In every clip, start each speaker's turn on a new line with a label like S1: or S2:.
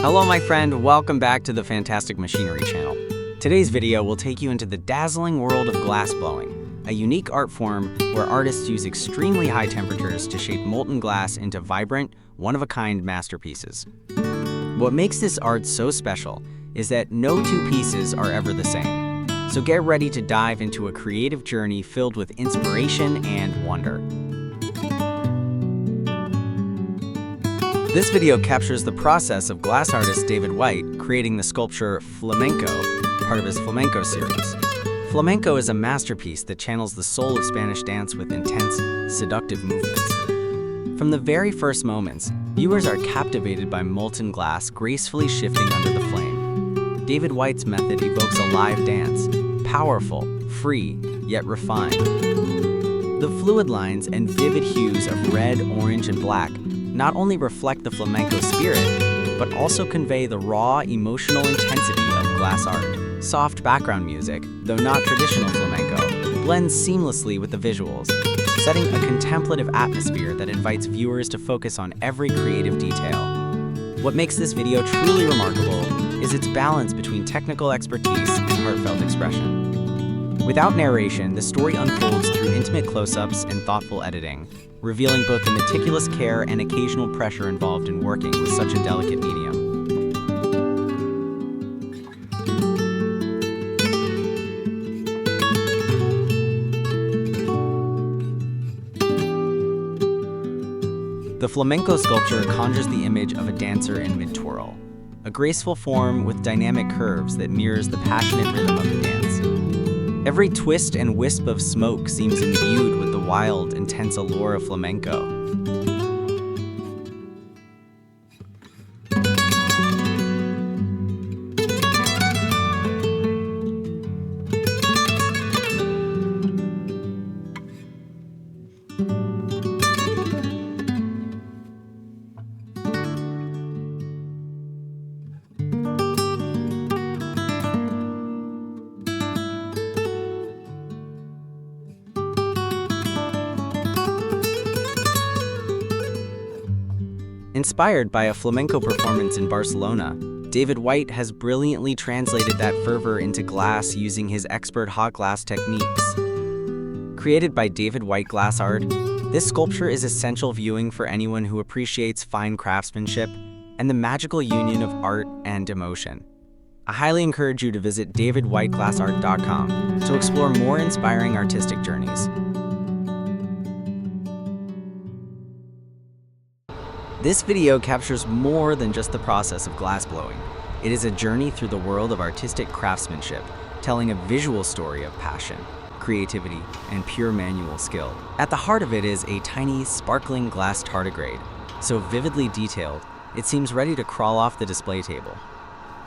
S1: Hello my friend, welcome back to the Fantastic Machinery channel. Today's video will take you into the dazzling world of glassblowing, a unique art form where artists use extremely high temperatures to shape molten glass into vibrant, one-of-a-kind masterpieces. What makes this art so special is that no two pieces are ever the same. So get ready to dive into a creative journey filled with inspiration and wonder. This video captures the process of glass artist David White creating the sculpture Flamenco, part of his Flamenco series. Flamenco is a masterpiece that channels the soul of Spanish dance with intense, seductive movements. From the very first moments, viewers are captivated by molten glass gracefully shifting under the flame. David White's method evokes a live dance, powerful, free, yet refined. The fluid lines and vivid hues of red, orange, and black not only reflect the flamenco spirit, but also convey the raw, emotional intensity of glass art. Soft background music, though not traditional flamenco, blends seamlessly with the visuals, setting a contemplative atmosphere that invites viewers to focus on every creative detail. What makes this video truly remarkable is its balance between technical expertise and heartfelt expression. Without narration, the story unfolds through intimate close-ups and thoughtful editing, revealing both the meticulous care and occasional pressure involved in working with such a delicate medium. The flamenco sculpture conjures the image of a dancer in mid-twirl, a graceful form with dynamic curves that mirrors the passionate rhythm of the dance. Every twist and wisp of smoke seems imbued with the wild, intense allure of flamenco. Inspired by a flamenco performance in Barcelona, David White has brilliantly translated that fervor into glass using his expert hot glass techniques. Created by David White Glass Art, this sculpture is essential viewing for anyone who appreciates fine craftsmanship and the magical union of art and emotion. I highly encourage you to visit davidwhiteglassart.com to explore more inspiring artistic journeys. This video captures more than just the process of glassblowing. It is a journey through the world of artistic craftsmanship, telling a visual story of passion, creativity, and pure manual skill. At the heart of it is a tiny, sparkling glass tardigrade, so vividly detailed, it seems ready to crawl off the display table.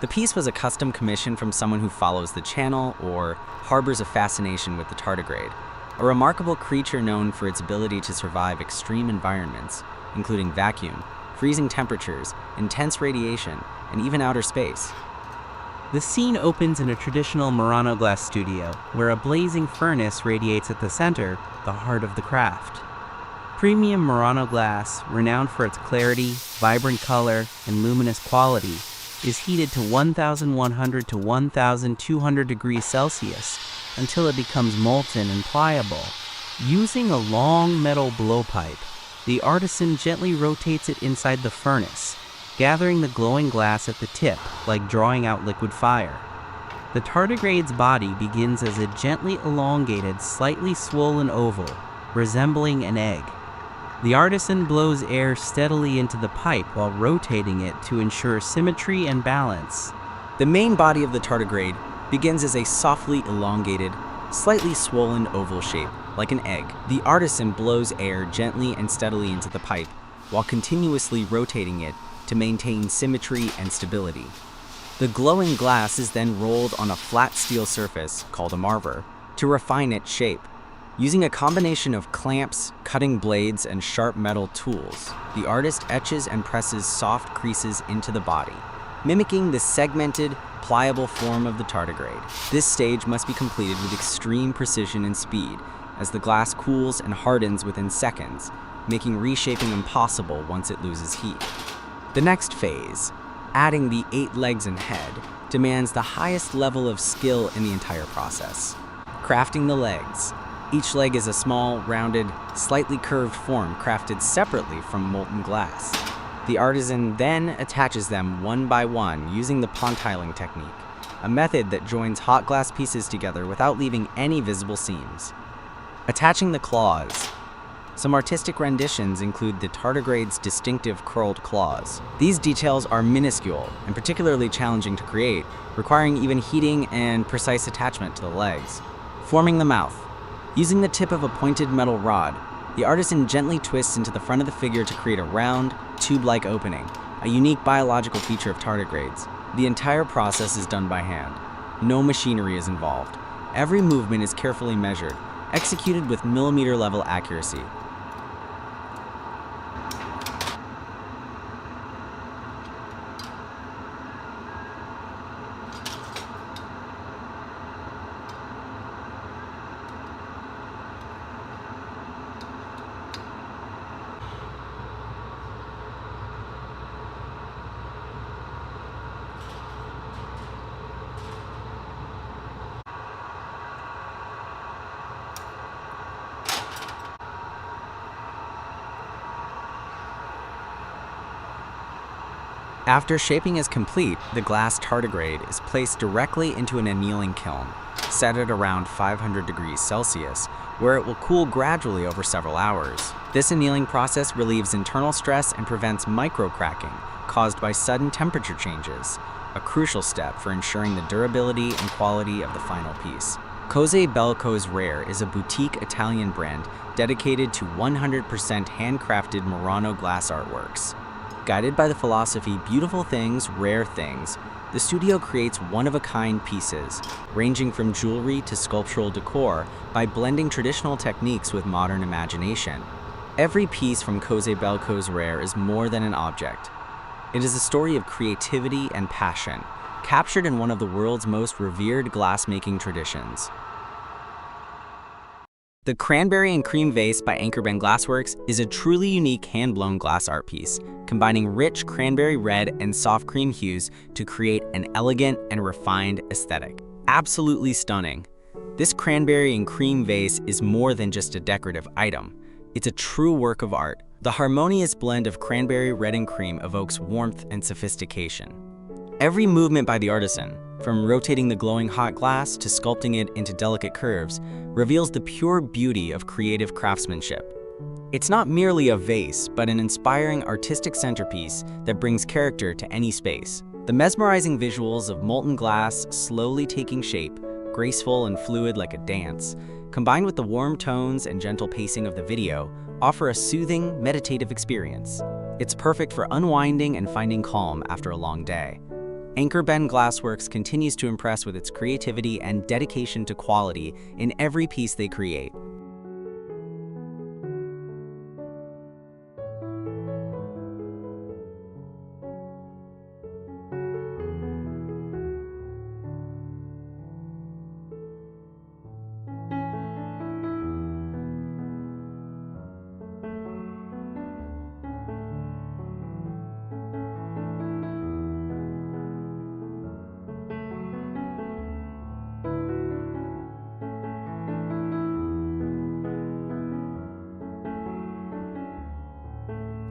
S1: The piece was a custom commission from someone who follows the channel or harbors a fascination with the tardigrade, a remarkable creature known for its ability to survive extreme environments, including vacuum, freezing temperatures, intense radiation, and even outer space.
S2: The scene opens in a traditional Murano glass studio, where a blazing furnace radiates at the center, the heart of the craft. Premium Murano glass, renowned for its clarity, vibrant color, and luminous quality, is heated to 1,100 to 1,200 degrees Celsius until it becomes molten and pliable. Using a long metal blowpipe, the artisan gently rotates it inside the furnace, gathering the glowing glass at the tip, like drawing out liquid fire. The tardigrade's body begins as a gently elongated, slightly swollen oval, resembling an egg. The artisan blows air steadily into the pipe while rotating it to ensure symmetry and balance.
S1: The main body of the tardigrade begins as a softly elongated, slightly swollen oval shape, like an egg. The artisan blows air gently and steadily into the pipe while continuously rotating it to maintain symmetry and stability. The glowing glass is then rolled on a flat steel surface, called a marver, to refine its shape. Using a combination of clamps, cutting blades, and sharp metal tools, the artist etches and presses soft creases into the body, mimicking the segmented, pliable form of the tardigrade. This stage must be completed with extreme precision and speed, as the glass cools and hardens within seconds, making reshaping impossible once it loses heat. The next phase, Adding the 8 legs and head demands the highest level of skill in the entire process. Crafting the legs. Each leg is a small, rounded, slightly curved form crafted separately from molten glass. The artisan then attaches them one by one using the pontiling technique, a method that joins hot glass pieces together without leaving any visible seams. Attaching the claws. Some artistic renditions include the tardigrade's distinctive curled claws. These details are minuscule and particularly challenging to create, requiring even heating and precise attachment to the legs. Forming the mouth. Using the tip of a pointed metal rod, the artisan gently twists into the front of the figure to create a round, tube-like opening, a unique biological feature of tardigrades. The entire process is done by hand. No machinery is involved. Every movement is carefully measured, executed with millimeter-level accuracy. After shaping is complete, the glass tardigrade is placed directly into an annealing kiln, set at around 500 degrees Celsius, where it will cool gradually over several hours. This annealing process relieves internal stress and prevents micro-cracking caused by sudden temperature changes, a crucial step for ensuring the durability and quality of the final piece. Cose Belco's Rare is a boutique Italian brand dedicated to 100% handcrafted Murano glass artworks. Guided by the philosophy beautiful things, rare things, the studio creates one-of-a-kind pieces, ranging from jewelry to sculptural decor, by blending traditional techniques with modern imagination. Every piece from Cose Belco's Rare is more than an object. It is a story of creativity and passion, captured in one of the world's most revered glassmaking traditions. The Cranberry and Cream Vase by Anchorbend Glassworks is a truly unique hand-blown glass art piece, combining rich cranberry red and soft cream hues to create an elegant and refined aesthetic. Absolutely stunning. This cranberry and cream vase is more than just a decorative item. It's a true work of art. The harmonious blend of cranberry, red, and cream evokes warmth and sophistication. Every movement by the artisan, from rotating the glowing hot glass to sculpting it into delicate curves, reveals the pure beauty of creative craftsmanship. It's not merely a vase, but an inspiring artistic centerpiece that brings character to any space. The mesmerizing visuals of molten glass slowly taking shape, graceful and fluid like a dance, combined with the warm tones and gentle pacing of the video, offer a soothing, meditative experience. It's perfect for unwinding and finding calm after a long day. Anchorbend Glassworks continues to impress with its creativity and dedication to quality in every piece they create.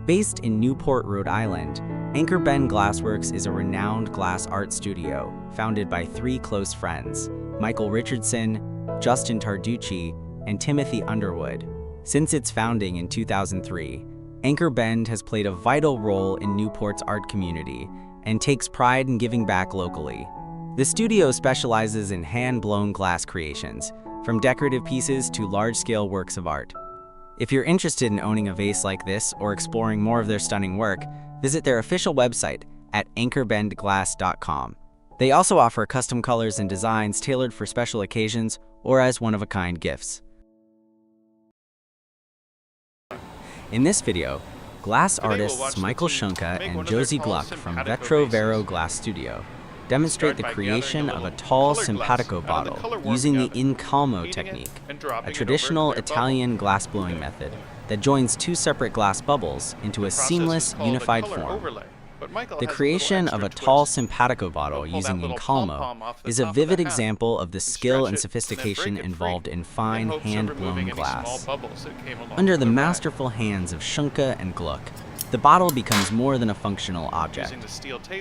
S1: Based in Newport, Rhode Island, Anchorbend Glassworks is a renowned glass art studio founded by 3 close friends, Michael Richardson, Justin Tarducci, and Timothy Underwood. Since its founding in 2003, Anchorbend has played a vital role in Newport's art community and takes pride in giving back locally. The studio specializes in hand-blown glass creations, from decorative pieces to large-scale works of art. If you're interested in owning a vase like this or exploring more of their stunning work, visit their official website at anchorbendglass.com. They also offer custom colors and designs tailored for special occasions or as one-of-a-kind gifts. In this video, glass artists Michael Shunka and Josie Gluck from Vetro Vero Glass Studio demonstrate the creation of a tall simpatico bottle using the in calmo technique, a traditional Italian glassblowing method that joins 2 separate glass bubbles into a seamless, unified form. The creation of a tall simpatico bottle using Incalmo is a vivid example of the skill and sophistication involved in fine, hand-blown glass. Under the masterful hands of Schunke and Gluck, the bottle becomes more than a functional object.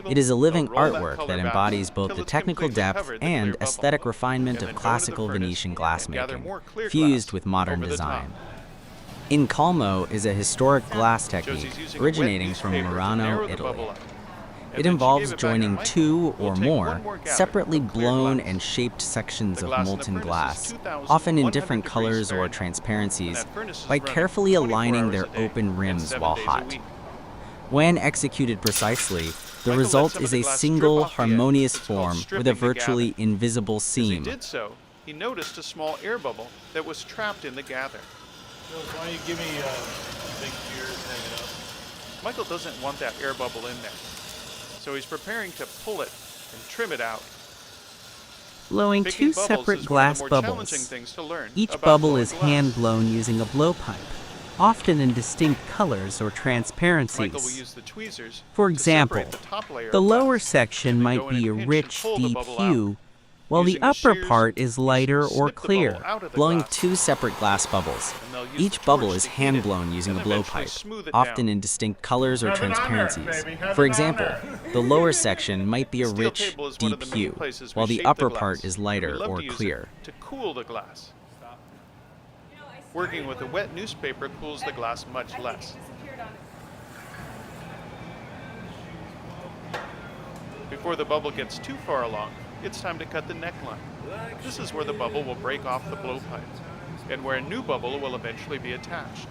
S1: It is a living artwork that embodies both the technical depth and aesthetic refinement of classical Venetian glassmaking, fused with modern design. Incalmo is a historic glass technique originating from Murano, Italy. It involves joining two or more separately blown and shaped sections of molten glass, often in different colors or transparencies, by carefully aligning their open rims while hot. When executed precisely, the result is a single harmonious form with a virtually invisible seam.
S3: As he did so, he noticed a small air bubble that was trapped in the gather.
S4: Why don't you give me big ears hanging up?
S3: Michael doesn't want that air bubble in there, so he's preparing to pull it and trim it out.
S2: Blowing two separate glass bubbles. Each bubble is hand-blown using a blowpipe, often in distinct colors or transparencies. For example, the lower section might be a rich, deep hue, while the upper part is lighter or clear.
S1: Blowing two separate glass bubbles. Each bubble is hand-blown using a blowpipe, often in distinct colors or transparencies. For example, the lower section might be a rich, deep hue, while the upper part is lighter or clear.
S3: To cool the glass. Working with a wet newspaper cools the glass much less. Before the bubble gets too far along, it's time to cut the neckline. This is where the bubble will break off the blowpipe, and where a new bubble will eventually be attached.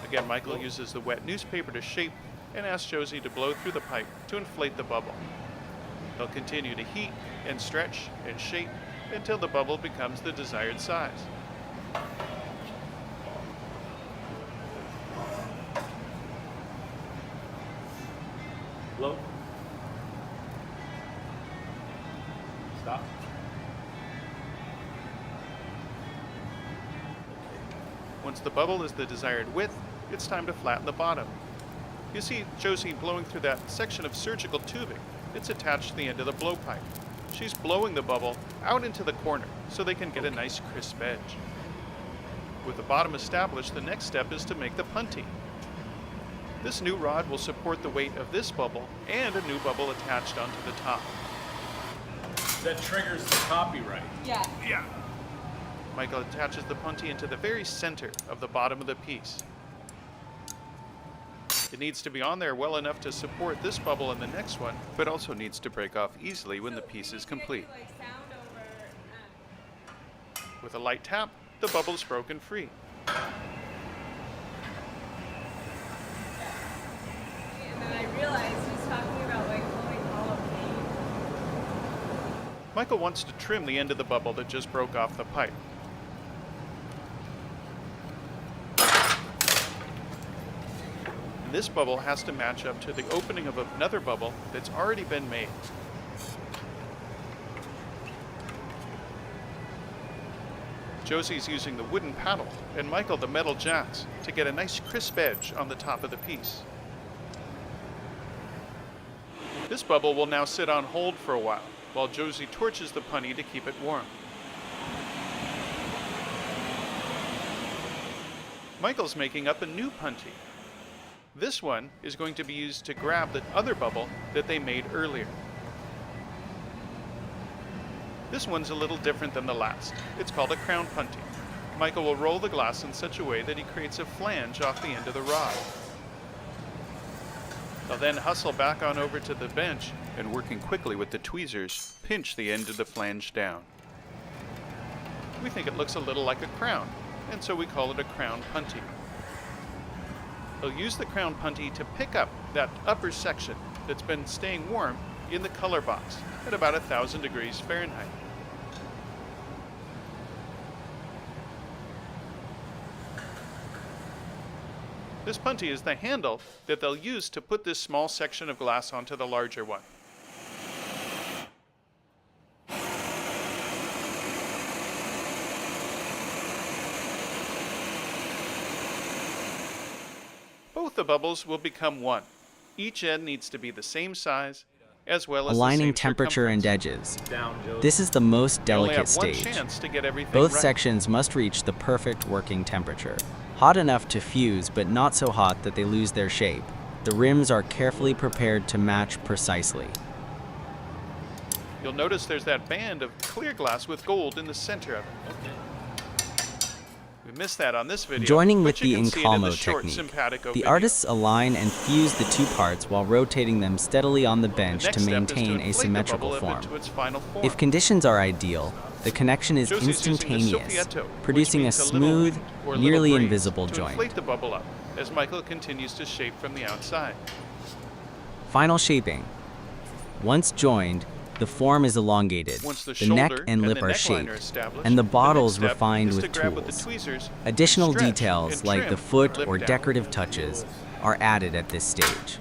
S3: Again, Michael uses the wet newspaper to shape and asks Josie to blow through the pipe to inflate the bubble. They'll continue to heat and stretch and shape until the bubble becomes the desired size.
S4: Blow. Stop.
S3: Once the bubble is the desired width, it's time to flatten the bottom. You see Josie blowing through that section of surgical tubing. It's attached to the end of the blowpipe. She's blowing the bubble out into the corner so they can get a nice crisp edge. With the bottom established, the next step is to make the punty. This new rod will support the weight of this bubble and a new bubble attached onto the top.
S4: That triggers the copyright.
S3: Yeah. Michael attaches the punty into the very center of the bottom of the piece. It needs to be on there well enough to support this bubble and the next one, but also needs to break off easily when the piece is complete. With a light tap, the bubble is broken free.
S5: And then I realized he's talking about blowing hollow paint.
S3: Michael wants to trim the end of the bubble that just broke off the pipe. This bubble has to match up to the opening of another bubble that's already been made. Josie's using the wooden paddle and Michael the metal jacks to get a nice crisp edge on the top of the piece. This bubble will now sit on hold for a while Josie torches the punty to keep it warm. Michael's making up a new punty. This one is going to be used to grab the other bubble that they made earlier. This one's a little different than the last. It's called a crown punty. Michael will roll the glass in such a way that he creates a flange off the end of the rod. They'll then hustle back on over to the bench and, working quickly with the tweezers, pinch the end of the flange down. We think it looks a little like a crown, and so we call it a crown punty. They'll use the crown punty to pick up that upper section that's been staying warm in the color box at about 1,000 degrees Fahrenheit. This punty is the handle that they'll use to put this small section of glass onto the larger one. Both the bubbles will become one. Each end needs to be the same size, as well as
S1: Aligning
S3: the same
S1: temperature and
S3: circumference.
S1: edges. This is the most
S3: You only
S1: delicate
S3: have one
S1: stage.
S3: chance to get everything
S1: Both
S3: right.
S1: sections must reach the perfect working temperature. Hot enough to fuse, but not so hot that they lose their shape. The rims are carefully prepared to match precisely.
S3: You'll notice there's that band of clear glass with gold in the center of it. We missed that on this video.
S1: Joining
S3: but
S1: with the
S3: you can see it in
S1: Incalmo
S3: short,
S1: technique,
S3: simpatico
S1: the
S3: video.
S1: artists align and fuse the two parts while rotating them steadily on the
S3: The
S1: bench
S3: next
S1: to
S3: step is to
S1: maintain a
S3: inflate the
S1: symmetrical
S3: bubble up
S1: form.
S3: into its final form.
S1: If conditions are ideal, the connection is
S3: Josie's using a
S1: instantaneous,
S3: soffietto, which
S1: producing a
S3: means little
S1: smooth,
S3: wind or a little
S1: nearly
S3: breeze
S1: invisible
S3: to
S1: joint.
S3: inflate the bubble up as Michael continues to shape from the outside.
S1: Final shaping. Once joined, the form is elongated,
S3: Once the
S1: neck
S3: shoulder
S1: and lip
S3: the
S1: are
S3: neckline
S1: shaped,
S3: established,
S1: and the
S3: next
S1: bottles
S3: step
S1: refined
S3: is
S1: with
S3: to grab with the
S1: tools.
S3: tweezers,
S1: Additional
S3: stretch
S1: details
S3: and
S1: like
S3: trim
S1: the foot
S3: lip
S1: or
S3: down.
S1: decorative touches are added at this stage.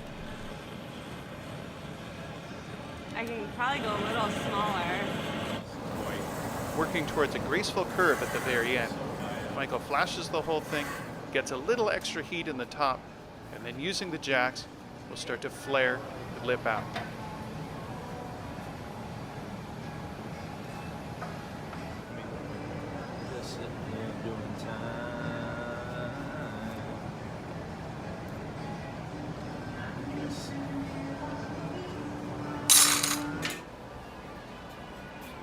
S5: I can probably go a little smaller.
S3: Working towards a graceful curve at the very end. Michael flashes the whole thing, gets a little extra heat in the top, and then using the jacks, will start to flare the lip out.
S4: Just sitting here doing time.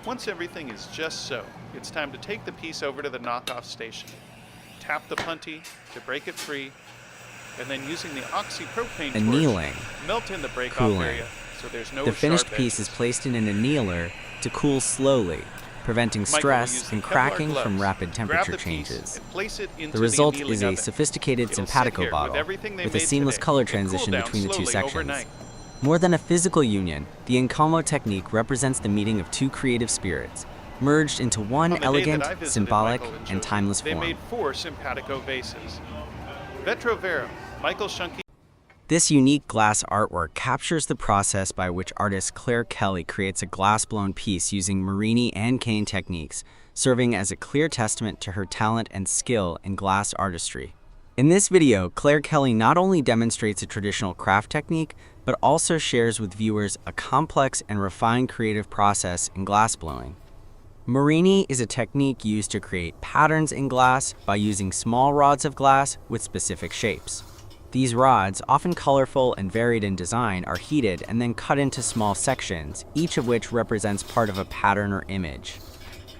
S3: Once everything is just so, it's time to take the piece over to the knockoff station. Tap the punty to break it free, and then using the oxypropane torch,
S1: Annealing.
S3: melt in the break-off
S1: Cooling.
S3: area so there's no
S1: The finished
S3: sharp
S1: piece is
S3: edges.
S1: placed in an annealer to cool slowly, preventing
S3: Michael will
S1: stress
S3: use
S1: and
S3: the Kevlar
S1: cracking
S3: gloves,
S1: from rapid
S3: grab
S1: temperature
S3: the piece,
S1: changes.
S3: and place it into
S1: The result
S3: annealing
S1: is a
S3: oven.
S1: sophisticated
S3: It'll sit
S1: simpatico
S3: here with
S1: bottle
S3: everything they
S1: with a
S3: made
S1: seamless
S3: today
S1: color
S3: and cool
S1: transition
S3: down
S1: between the two
S3: slowly
S1: sections.
S3: overnight.
S1: More than a physical union, the Incalmo technique represents the meeting of two creative spirits, merged into one
S3: On the day
S1: elegant,
S3: that I visited
S1: symbolic,
S3: Michael
S1: and
S3: Josie,
S1: timeless
S3: they
S1: form.
S3: made 4 simpatico vases. Vetro Vero, Michael Shunke.
S1: This unique glass artwork captures the process by which artist Claire Kelly creates a glass-blown piece using Marini and Kane techniques, serving as a clear testament to her talent and skill in glass artistry. In this video, Claire Kelly not only demonstrates a traditional craft technique, but also shares with viewers a complex and refined creative process in glassblowing. Marini is a technique used to create patterns in glass by using small rods of glass with specific shapes. These rods, often colorful and varied in design, are heated and then cut into small sections, each of which represents part of a pattern or image.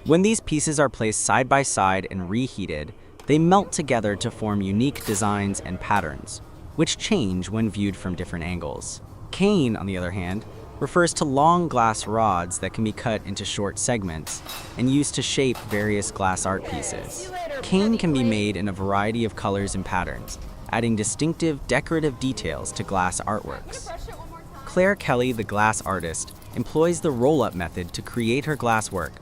S1: When these pieces are placed side by side and reheated, they melt together to form unique designs and patterns, which change when viewed from different angles. Cane, on the other hand, refers to long glass rods that can be cut into short segments and used to shape various glass art pieces. Cane can be made in a variety of colors and patterns, adding distinctive decorative details to glass artworks. Claire Kelly, the glass artist, employs the roll-up method to create her glass work.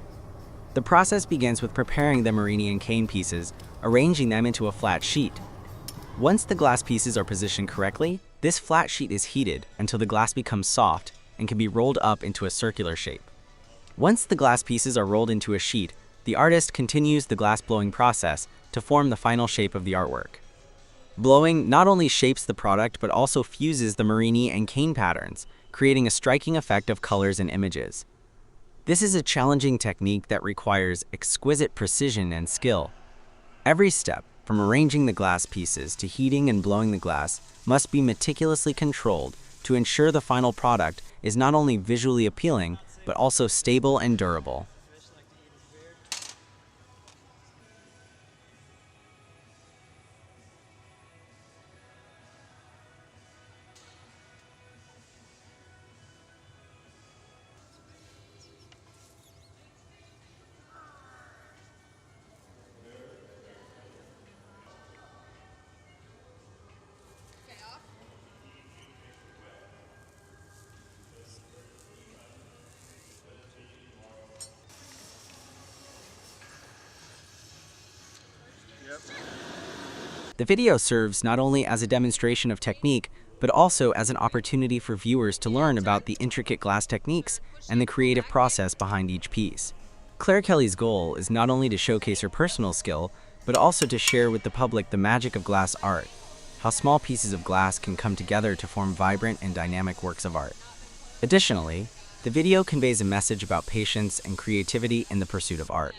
S1: The process begins with preparing the Marini and Kane pieces, arranging them into a flat sheet. Once the glass pieces are positioned correctly, this flat sheet is heated until the glass becomes soft and can be rolled up into a circular shape. Once the glass pieces are rolled into a sheet, the artist continues the glass blowing process to form the final shape of the artwork. Blowing not only shapes the product but also fuses the Marini and Kane patterns, creating a striking effect of colors and images. This is a challenging technique that requires exquisite precision and skill. Every step, from arranging the glass pieces to heating and blowing the glass, must be meticulously controlled to ensure the final product is not only visually appealing, but also stable and durable. The video serves not only as a demonstration of technique, but also as an opportunity for viewers to learn about the intricate glass techniques and the creative process behind each piece. Claire Kelly's goal is not only to showcase her personal skill, but also to share with the public the magic of glass art, how small pieces of glass can come together to form vibrant and dynamic works of art. Additionally, the video conveys a message about patience and creativity in the pursuit of art.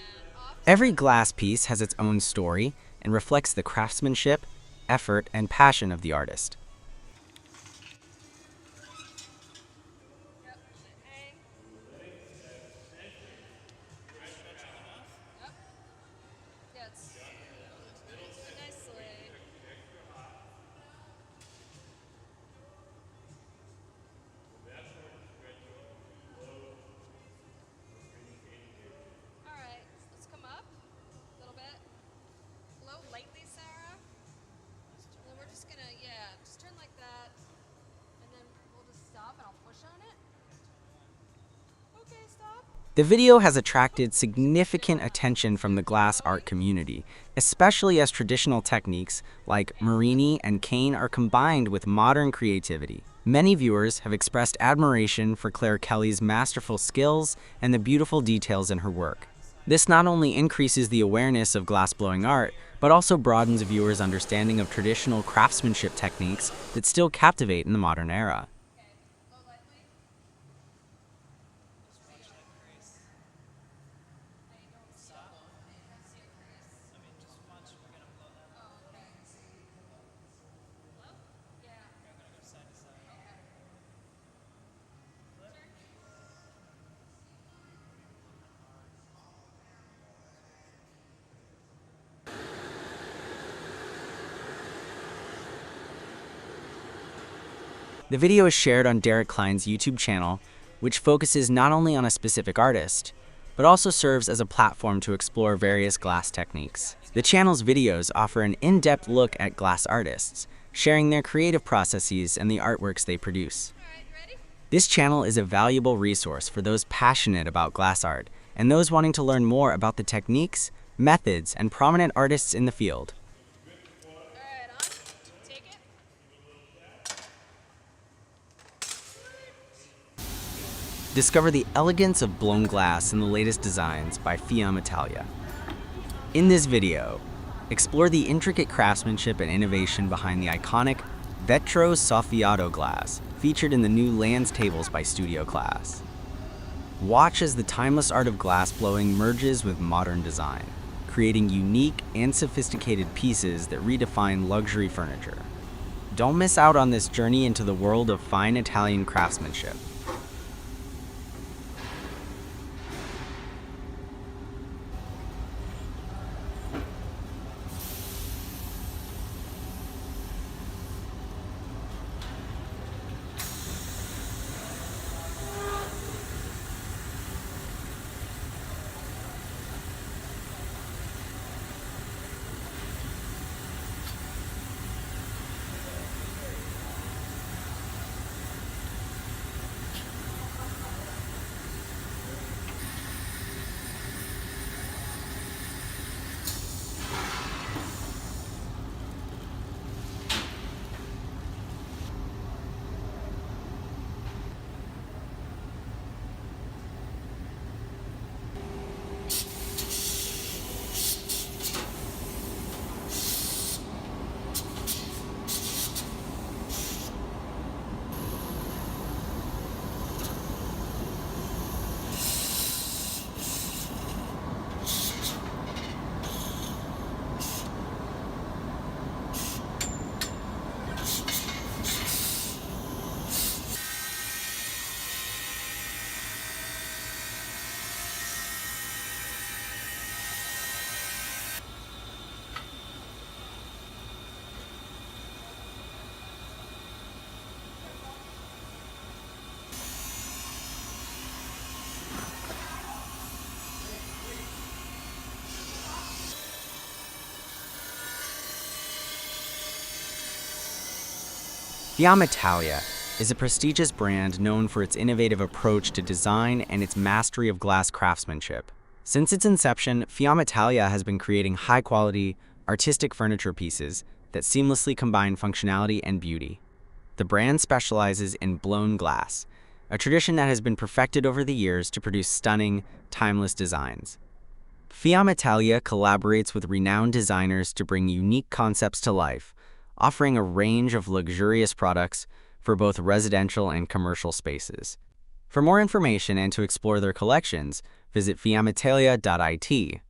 S1: Every glass piece has its own story and reflects the craftsmanship, effort, and passion of the artist.
S5: Alright, let's come up a little bit. Blow lightly, Sarah. And then we're just gonna, just turn like that. And then we'll just stop and I'll push on it. Okay, stop.
S1: The video has attracted significant attention from the glass art community, especially as traditional techniques like Marini and Kane are combined with modern creativity. Many viewers have expressed admiration for Claire Kelly's masterful skills and the beautiful details in her work. This not only increases the awareness of glassblowing art, but also broadens viewers' understanding of traditional craftsmanship techniques that still captivate in the modern era. The video is shared on Derek Klein's YouTube channel, which focuses not only on a specific artist, but also serves as a platform to explore various glass techniques. The channel's videos offer an in-depth look at glass artists, sharing their creative processes and the artworks they produce. This channel is a valuable resource for those passionate about glass art and those wanting to learn more about the techniques, methods, and prominent artists in the field.
S5: Alright, on. Take it.
S1: Discover the elegance of blown glass in the latest designs by Fiamma Italia. In this video, explore the intricate craftsmanship and innovation behind the iconic Vetro Soffiato glass featured in the new Lands tables by Studio Class. Watch as the timeless art of glass blowing merges with modern design, creating unique and sophisticated pieces that redefine luxury furniture. Don't miss out on this journey into the world of fine Italian craftsmanship. Fiamma Italia is a prestigious brand known for its innovative approach to design and its mastery of glass craftsmanship. Since its inception, Fiamma Italia has been creating high-quality, artistic furniture pieces that seamlessly combine functionality and beauty. The brand specializes in blown glass, a tradition that has been perfected over the years to produce stunning, timeless designs. Fiamma Italia collaborates with renowned designers to bring unique concepts to life, offering a range of luxurious products for both residential and commercial spaces. For more information and to explore their collections, visit fiammatalia.it.